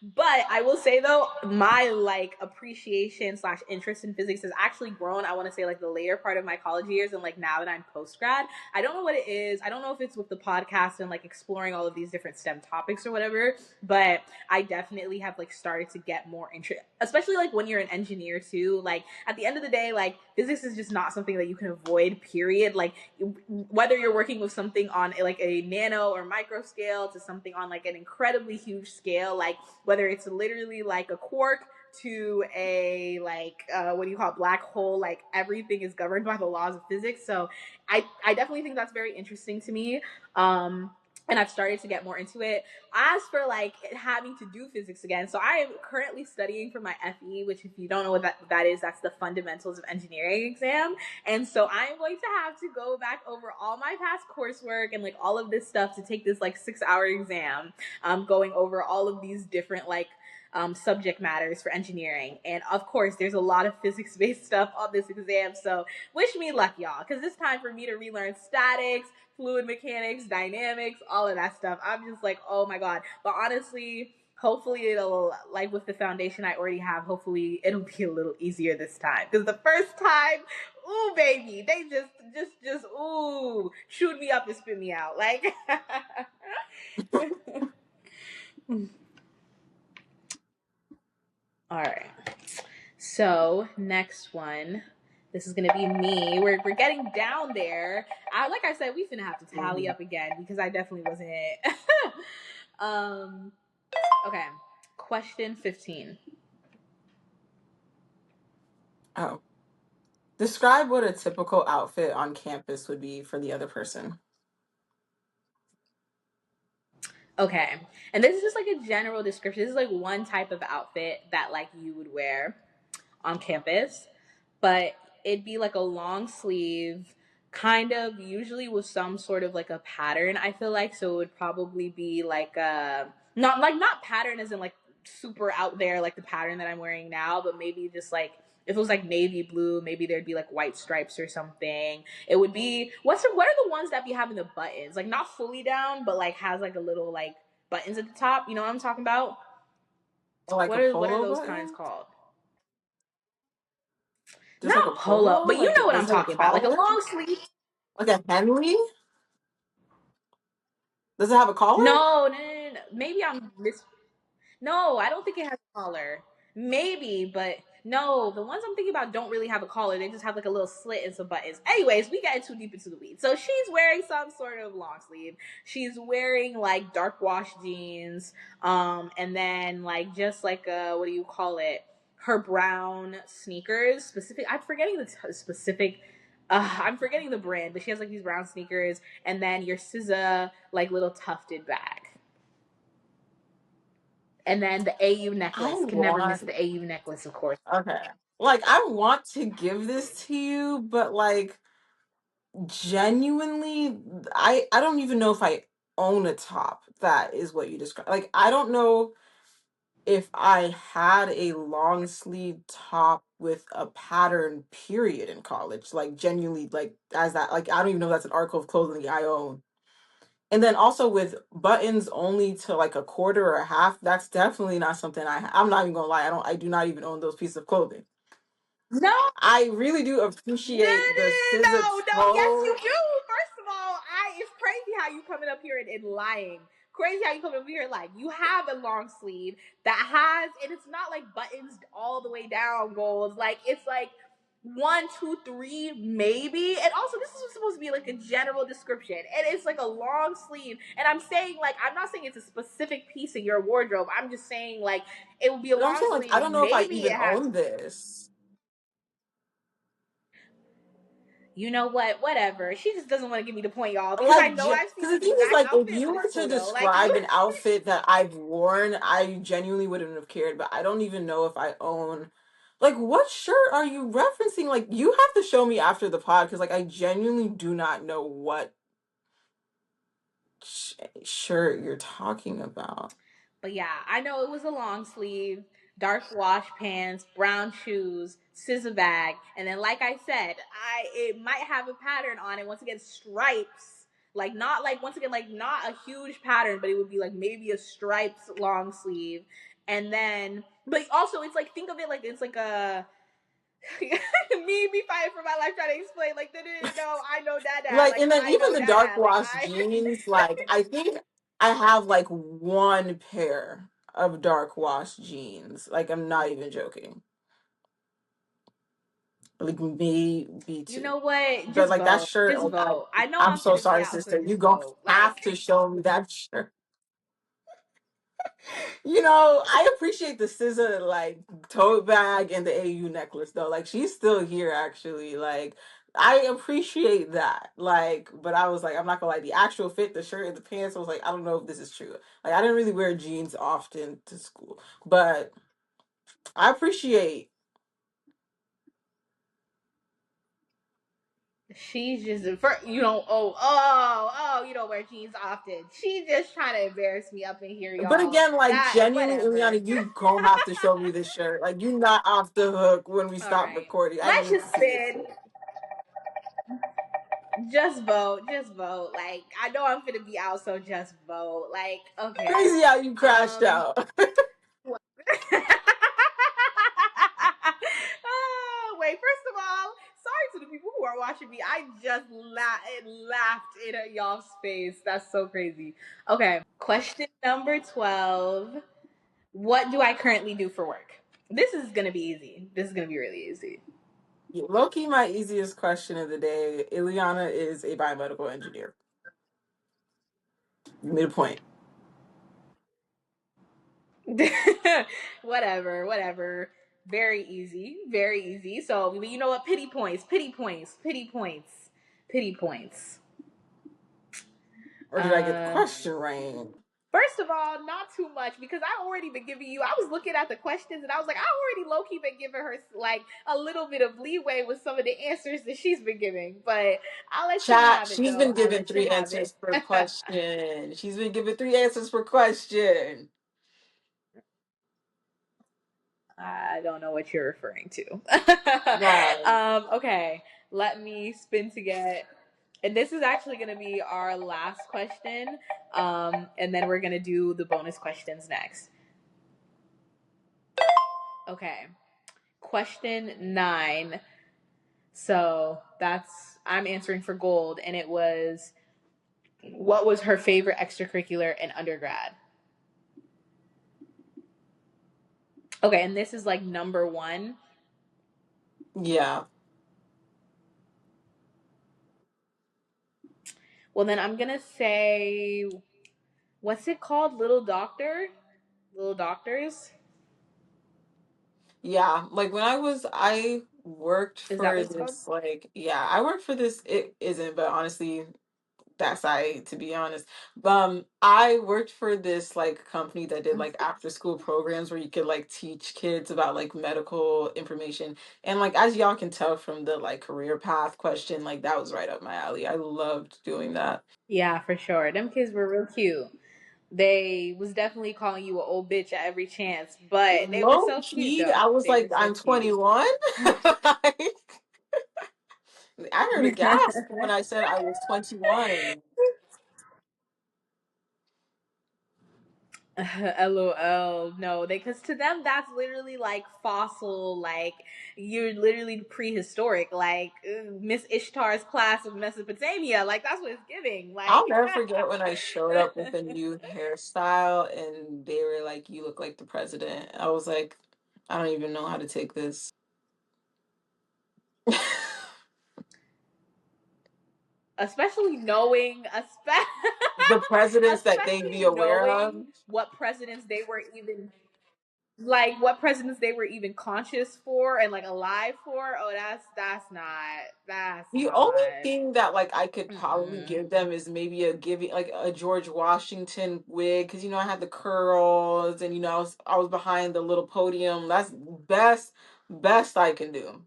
But I will say though, my like appreciation slash interest in physics has actually grown. I want to say like the later part of my college years, and like now that I'm post grad, I don't know what it is. I don't know if it's with the podcast and like exploring all of these different STEM topics or whatever. But I definitely have like started to get more interest, especially like when you're an engineer too. Like at the end of the day, like physics is just not something that you can avoid. Period. Like whether you're working with something on like a nano or micro scale to something on like an incredibly huge scale, like whether it's literally like a quark to a like what do you call it, black hole, like everything is governed by the laws of physics. So I definitely think that's very interesting to me. And I've started to get more into it. As for like having to do physics again, so I am currently studying for my FE, which if you don't know what that is, that's the fundamentals of engineering exam. And so I'm going to have to go back over all my past coursework and like all of this stuff to take this like 6-hour exam, going over all of these different like subject matters for engineering. And of course, there's a lot of physics based stuff on this exam. So wish me luck, y'all, because it's time for me to relearn statics, fluid mechanics, dynamics, all of that stuff. I'm just like, oh my God. But honestly, hopefully it'll, like with the foundation I already have, hopefully it'll be a little easier this time. Because the first time, ooh, baby, they just, ooh, shoot me up and spit me out. Like, all right. So next one, this is gonna be me. We're getting down there. Like I said, we finna have to tally Mhm. up again because I definitely wasn't it. um. Okay. Question 15. Oh. Describe what a typical outfit on campus would be for the other person. Okay. And this is just like a general description. This is like one type of outfit that like you would wear on campus, but it'd be like a long sleeve, kind of usually with some sort of like a pattern. I feel like so it would probably be like a not pattern as in like super out there like the pattern that I'm wearing now, but maybe just like if it was like navy blue, maybe there'd be like white stripes or something. It would be what are the ones that be having the buttons like not fully down, but like has like a little like buttons at the top. You know what I'm talking about? Like a What are polo those kinds button? called? Just like a Not polo, polo? but you Like, know what I'm does it have a talking about. Like a collar? long sleeve. Like a Henley? Does it have a collar? No. Maybe I'm mis. No, I don't think it has a collar. Maybe, but no, the ones I'm thinking about don't really have a collar. They just have like a little slit and some buttons. Anyways, we got too deep into the weeds. So she's wearing some sort of long sleeve. She's wearing like dark wash jeans, and then like just like what do you call it? Her brown sneakers. Specific. I'm forgetting the specific. I'm forgetting the brand, but she has like these brown sneakers, and then your SZA like little tufted bag. And then the AU I necklace. Can never miss want, the AU necklace, of course. okay. Like, I want to give this to you, but like, genuinely, I don't even know if I own a top that is what you describe. Like, I don't know if I had a long sleeve top with a pattern period in college. Like, genuinely, like, as that, like, I don't even know if that's an article of clothing I own. And then also with buttons only to like a quarter or a half, that's definitely not something I'm not even gonna lie. I do not even own those pieces of clothing. No, I really do appreciate the scissor no. Yes, you toe. do. First of all, it's crazy how you coming up here and lying. Crazy how you coming up here like you have a long sleeve that has, and it's not like buttons all the way down, goals. Like it's like one, two, three, maybe. And also, this is supposed to be like a general description, and it's like a long sleeve. And I'm saying like I'm not saying it's a specific piece in your wardrobe. I'm just saying like it would be a But I'm long saying like I sleeve. don't know if I Maybe even it has. own this. You know what? Whatever. She just doesn't want to give me the point, y'all, because I Like, know I've seen because the this thing is, exact like, if outfit you for were this to photo. Like you, describe an outfit that I've worn, I genuinely wouldn't have cared. But I don't even know if I own. Like, what shirt are you referencing? Like, you have to show me after the pod because, like, I genuinely do not know what shirt you're talking about. but yeah, I know it was a long sleeve, dark wash pants, brown shoes, scissor bag, and then like I said, it might have a pattern on it. Once again, stripes. Like not like once again like not a huge pattern, but it would be like maybe a striped long sleeve, and then but also it's like think of it like it's like a me fighting for my life trying to explain like no I know dada Like, like and then I even know the dark dada like wash I jeans, like I think I have like one pair of dark wash jeans. Like, I'm not even joking. Like, maybe you two. know what But like that shirt, just like vote I know I'm I'm so finna be sorry, out, so sister. You just gonna vote like have to show me that shirt. You know, I appreciate the scissor like tote bag and the AU necklace though. Like, she's still here actually. Like, I appreciate that. Like, but I was like, I'm not gonna lie, the actual fit, the shirt and the pants, I was like, I don't know if this is true. Like, I didn't really wear jeans often to school. But I appreciate. she's just for you don't wear jeans often. She's just trying to embarrass me up in here, But y'all. again, like That genuinely, whatever. Ilyana, you gonna have to show me this shirt. Like, you not off the hook when we All stop right, recording. I let's need just to see it. spin. Just vote. Just vote. Like I know I'm gonna be out, so just vote. Like okay. Crazy how you crashed Um. out. Wait. First of all, sorry to the people who are watching me. I just laughed in y'all's face. That's so crazy. Okay. Question number 12. What do I currently do for work? This is gonna be easy. This is gonna be really easy. Low key, my easiest question of the day. Ilyana is a biomedical engineer. You made a point. Whatever. Very easy. Very easy. So you know what? Pity points. Or did I get the Uh question right? First of all, not too much because I already been giving you. I was looking at the questions and I was like, I already low key been giving her like a little bit of leeway with some of the answers that she's been giving. But I'll let you Chat, have it she's though. been I'll given let you three have it. answers per question. She's been given three answers per question. I don't know what you're referring to. Right. Okay, let me spin to get. And this is actually going to be our last question. And then we're going to do the bonus questions next. Okay. Question 9. So I'm answering for gold. And it was, what was her favorite extracurricular in undergrad? Okay. And this is like number 1. Yeah. Well, then I'm going to say, what's it called? Little Doctor? Little Doctors? Yeah. Like, I worked Is that for what it's called? this, like, yeah, I worked for this. It isn't, but honestly, that's to be honest. I worked for this like company that did like after school programs where you could like teach kids about like medical information. And like, as y'all can tell from the like career path question, like that was right up my alley. I loved doing that. Yeah, for sure. Them kids were real cute. They was definitely calling you an old bitch at every chance, but they were Low so cute key, though. I was They like, were so I'm cute. 21. Like, I heard a gasp when I said I was 21. LOL. No, they because to them that's literally like fossil. Like you're literally prehistoric. Like Miss Ishtar's class of Mesopotamia. Like that's what it's giving. Like I'll never forget when I showed up with a new hairstyle and they were like, "You look like the president." I was like, I don't even know how to take this. especially knowing, The presidents that they be especially aware of. knowing what presidents they were even like what presidents they were even conscious for and like alive for. Oh, that's The only not. thing that like I could probably Mm-mm. give them is maybe a giving like a George Washington wig because I had the curls and I was behind the little podium. That's best I can do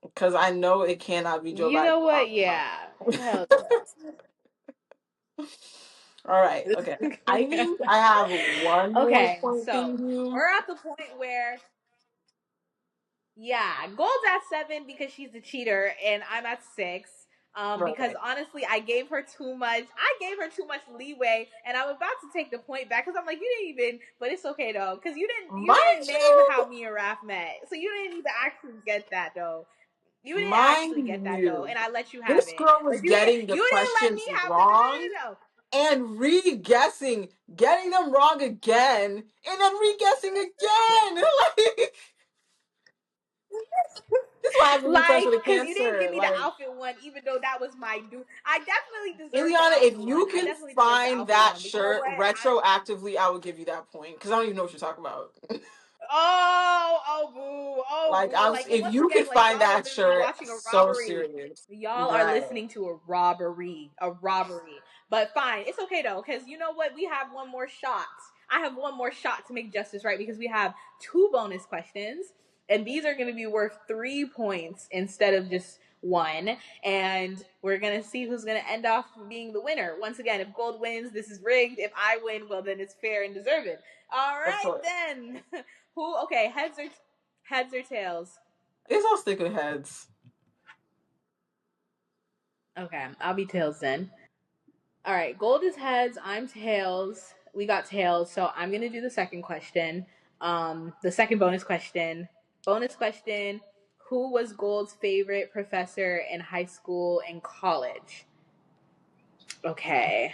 because I know it cannot be Joe You know what? Biden. Yeah. Hell All right, okay. I yeah. think I have one more Okay, point so than you. we're at the point where yeah, Gold's at 7 because she's a cheater, and I'm at 6. Because Right. honestly, I gave her too much. I gave her too much leeway, and I'm about to take the point back because I'm like, you didn't even. But it's okay though, because you didn't Mind name you, how me and Raph met, so you didn't even actually get that though. You didn't actually get mind that though, you, and I let you have this it. girl But was getting the you didn't let me questions have it. wrong No, no, no, no. and re-guessing, getting them wrong again, and then re-guessing again. Like, this is why I have to be friends Like, with a because you didn't give Cancer. me the Like, outfit one, even though that was my due. I definitely deserved the Ilyana, if outfit one. you I can definitely deserved the find outfit that one. But you know shirt what? retroactively, I would give you that point because I don't even know what you're talking about. Oh, Like, boo. Like, and if once you can again, like, find y'all are that literally shirt, watching a so robbery. serious. Y'all are Right. listening to a robbery. A robbery. But fine. It's okay, though, because you know what? We have one more shot. I have one more shot to make justice right because we have 2 bonus questions. And these are going to be worth 3 points instead of just one. And we're going to see who's going to end off being the winner. Once again, if Gold wins, this is rigged. If I win, well, then it's fair and deserved. All Of right, course. then. Who? Okay, heads or tails? I guess I'll stick with heads. Okay, I'll be tails then. All right, Gold is heads. I'm tails. We got tails, so I'm gonna do the second question. The second bonus question. Bonus question: who was Gold's favorite professor in high school and college? Okay.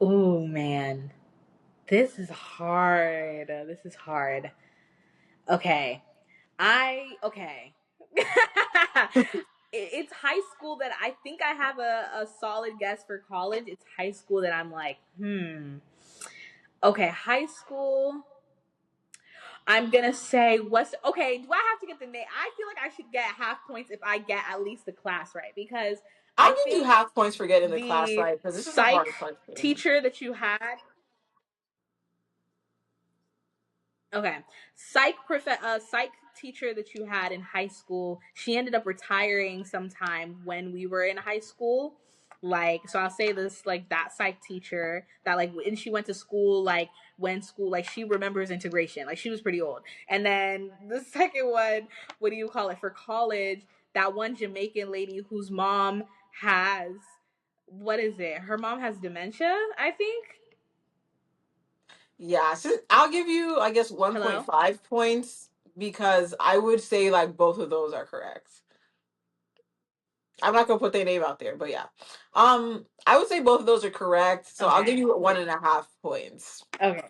Ooh, man. This is hard. This is hard. Okay. Okay. It's high school that I think I have a solid guess for college. It's high school that I'm like, Okay, high school. I'm gonna say what's okay. Do I have to get the name? I feel like I should get half points if I get at least the class right because I I'll give you think half points for getting the class the right because this is a psych hard question. teacher that you had. Okay. Psych teacher that you had in high school, she ended up retiring sometime when we were in high school. Like, so I'll say this, like that psych teacher that like, and she went to school, like when school, like she remembers integration, like she was pretty old. And then the second one, what do you call it for college? That one Jamaican lady whose mom has, what is it? Her mom has dementia, I think. Yeah, so I'll give you, I guess, Hello? 1.5 points because I would say like both of those are correct. I'm not gonna put their name out there, but yeah. I would say both of those are correct, so I'll give Okay. you 1.5 points. Okay.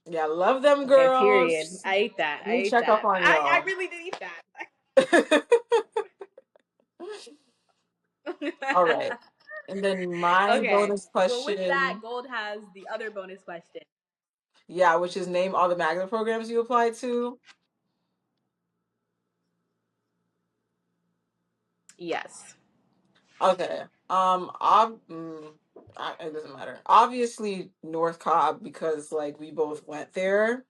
Yeah, love them Okay, period. girls. I ate that. Let me check up on I y'all. really did eat All that. right. And then my Okay. bonus Well, with that, question, Gold has the other bonus question. yeah, which is name all the magnet programs you applied to. Yes. Okay. It doesn't matter. Obviously, North Cobb because like we both went there,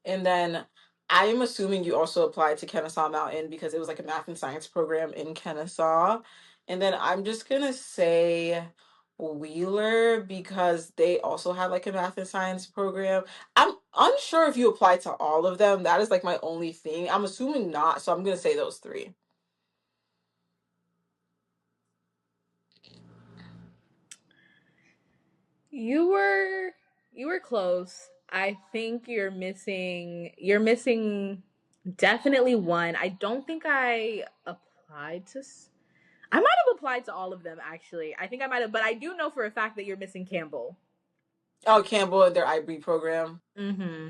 and then I am assuming you also applied to Kennesaw Mountain because it was like a math and science program in Kennesaw, and then I'm just gonna say Wheeler because they also have like a math and science program. I'm unsure if you applied to all of them. That is like my only thing. I'm assuming not, so I'm gonna say those three. You were you were close. I think you're missing definitely one. I don't think I applied to I might have applied to all of them actually. I think I might have, but I do know for a fact that you're missing Campbell. Oh, Campbell and their IB program.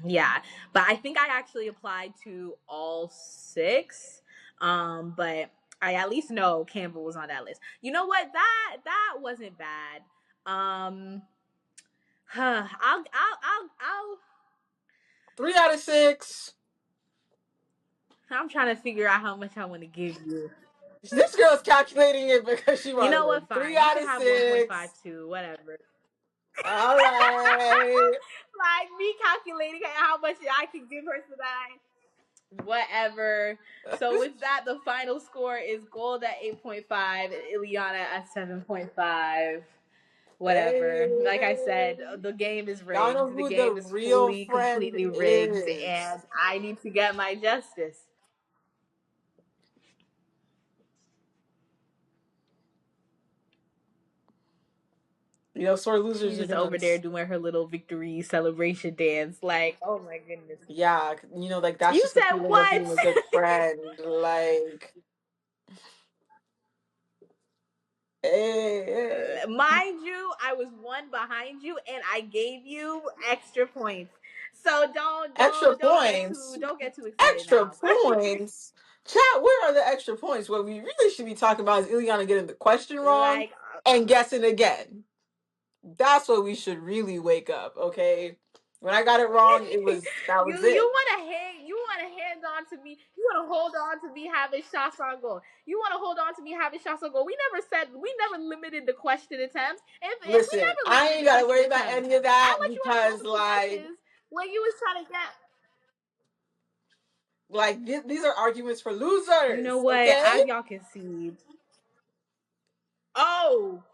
Yeah, but I think I actually applied to all 6. But I at least know Campbell was on that list. You know what? That wasn't bad. Um, I'll. 3 out of 6. I'm trying to figure out how much I want to give you. This girl's calculating it because she You wants know to what? win. Three Fine. You out can of have 1.5 six. too. Whatever. All right. Like me calculating how much I can give her so that whatever. So with that, the final score is Gold at 8.5 and Ilyana at 7.5. Whatever. Like I said, Hey, the game is y'all know rigged. The who the game is real fully, friend completely rigged, and is. I need to get my justice. You know, sore She's losers are just gonna, over there doing her little victory celebration dance. Like, oh my goodness. yeah, you know, like that's You just the said feeling of what? being a good friend. Like, hey, hey. Mind you, I was one behind you, and I gave you extra points. So don't Extra don't don't get points. too don't get too excited Extra now. points. Chat, where are the extra points? What we really should be talking about is Ilyana getting the question wrong Like, and guessing again. That's what we should really wake up, okay? When I got it wrong, that was you it. want to hand on to me. You want to hold on to me having shots on goal. You want to hold on to me having shots on goal. We never limited the question attempts. If we Listen, never I limited ain't the gotta question worry about attempts, any of I that let you have because multiple guesses when you was trying to get. these are arguments for You know losers, what? okay? As y'all can see, oh,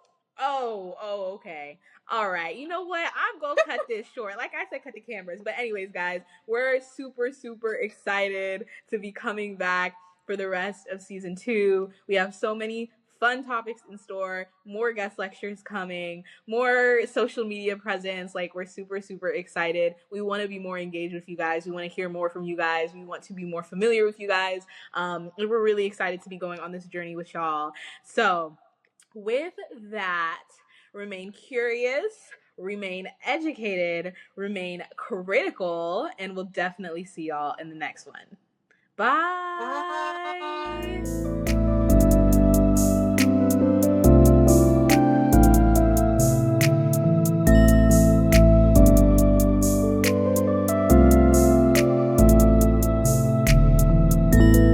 okay. All right. You know what? I'm gonna cut this short. Like I said, cut the cameras. But anyways, guys, we're super, super excited to be coming back for the rest of season 2. We have so many fun topics in store, more guest lectures coming, more social media presence. Like, we're super, super excited. We want to be more engaged with you guys. We want to hear more from you guys. We want to be more familiar with you guys. And we're really excited to be going on this journey with y'all. So, with that, remain curious, remain educated, remain critical, and we'll definitely see y'all in the next one. Bye. Bye.